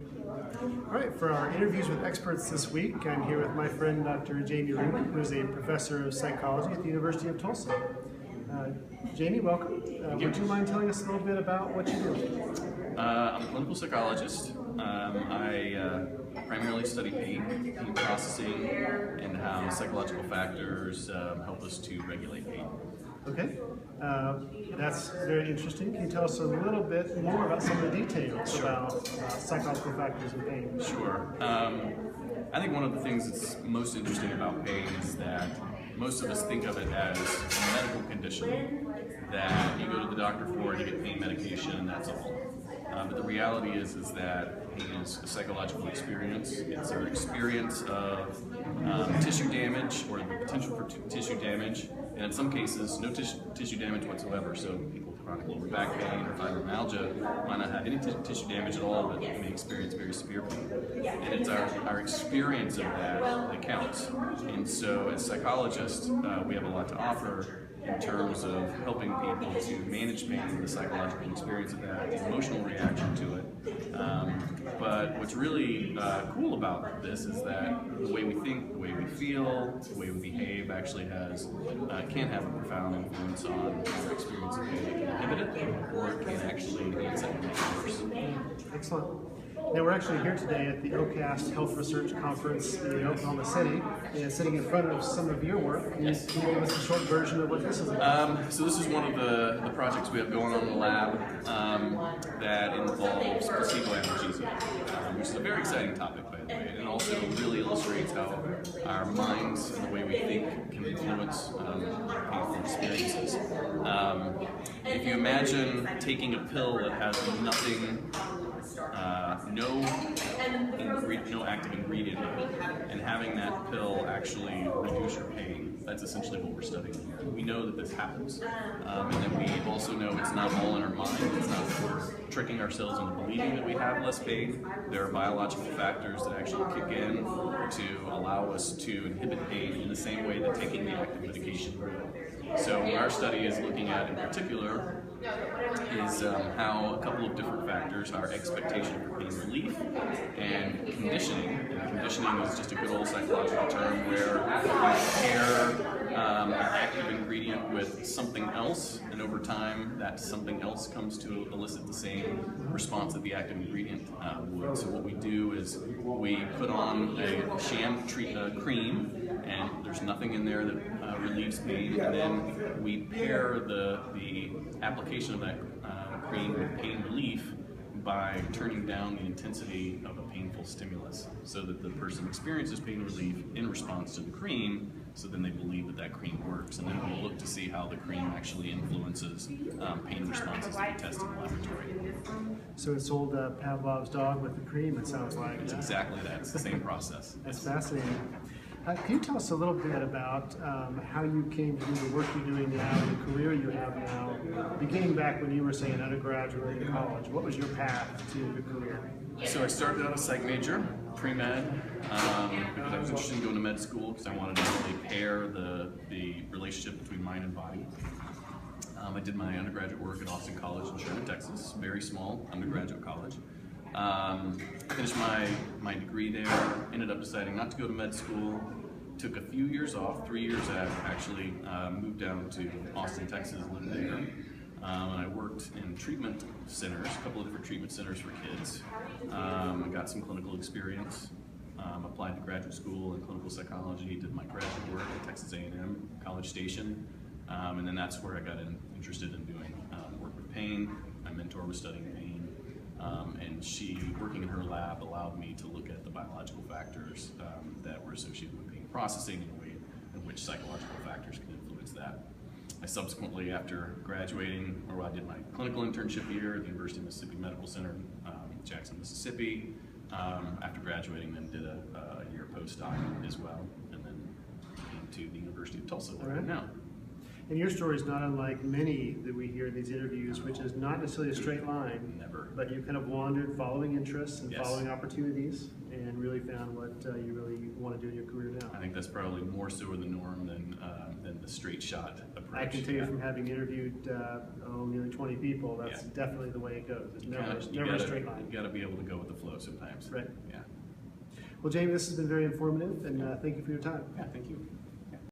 All right, for our interviews with experts this week, I'm here with my friend Dr. Jaimie Rhudy, who's a professor of psychology at the University of Tulsa. Jaimie, welcome. Would you mind telling us a little bit about what you do? I'm a clinical psychologist. I primarily study pain processing, and how psychological factors help us to regulate pain. Okay, that's very interesting. Can you tell us a little bit more about some of the details about psychological factors in pain? Sure. I think one of the things that's most interesting about pain is that most of us think of it as a medical condition that you go to the doctor for and you get pain medication and that's all. But the reality is that pain is a psychological experience. It's an experience of tissue damage or the potential for tissue damage, and in some cases, no tissue damage whatsoever. So people with chronic lower back pain or fibromyalgia might not have any tissue damage at all, but may experience very severe pain. And it's our experience of that counts. And so as psychologists, we have a lot to offer in terms of helping people to manage pain, the psychological experience of that, the emotional reaction to it. But what's really cool about this is that the way we think, the way we feel, the way we behave actually can have a profound influence on our experience of pain. It can inhibit it, or it can actually enhance it and make it worse. Excellent. Now, we're actually here today at the OCAST Health Research Conference in Oklahoma City, and sitting in front of some of your work. Can you give us a short version of what this is about? So this is one of the projects we have going on in the lab that involves placebo analgesia, which is a very exciting topic, by the way, and also really illustrates how our minds and the way we think can influence painful experiences. If you imagine taking a pill that has nothing, no active ingredient in it, and having that pill actually reduce your pain. That's essentially what we're studying here. We know that this happens, and then we also know it's not all in our mind. It's not that we're tricking ourselves into believing that we have less pain. There are biological factors that actually kick in to allow us to inhibit pain in the same way that taking the active medication will. So what our study is looking at in particular is how a couple of different factors, our expectation for pain relief and conditioning. And conditioning is just a good old psychological term where we pair an active ingredient with something else, and over time that something else comes to elicit the same response that the active ingredient would. So what we do is we put on a sham cream, and there's nothing in there that relieves pain, and then we pair the application of that cream with pain relief by turning down the intensity of a painful stimulus so that the person experiences pain relief in response to the cream, so then they believe that that cream works. And then we'll look to see how the cream actually influences pain responses that we test in the laboratory. So it's old Pavlov's dog with the cream, it sounds like. It's exactly that. It's the same process. That's fascinating. Can you tell us a little bit about how you came to do the work you're doing now, the career you have now, beginning back when you were, say, an undergraduate in college? What was your path to your career? So I started out a psych major, pre-med, because I was interested in going to med school because I wanted to really pair the relationship between mind and body. I did my undergraduate work at Austin College in Sherman, Texas, very small undergraduate college. Finished my degree there, ended up deciding not to go to med school, took a few years off, 3 years actually, moved down to Austin, Texas, lived there, and I worked in treatment centers, a couple of different treatment centers for kids. I got some clinical experience, applied to graduate school in clinical psychology, did my graduate work at Texas A&M, College Station, and then that's where I got interested in doing work with pain. My mentor was studying pain. And she, working in her lab, allowed me to look at the biological factors that were associated with pain processing and the way in which psychological factors can influence that. I subsequently, after graduating, I did my clinical internship year at the University of Mississippi Medical Center in Jackson, Mississippi. After graduating, then did a year postdoc as well, and then came to the University of Tulsa where I am now. And your story is not unlike many that we hear in these interviews, which is not necessarily a straight line. Never. But you kind of wandered following interests and Yes. following opportunities and really found what you really want to do in your career now. I think that's probably more so the norm than the straight shot approach. I can tell you from having interviewed nearly 20 people, that's Yeah. definitely the way it goes. There's You never gotta- a straight line. You got to be able to go with the flow sometimes. Right. Yeah. Well, Jaimie, this has been very informative, and thank you for your time. Yeah. Thank you.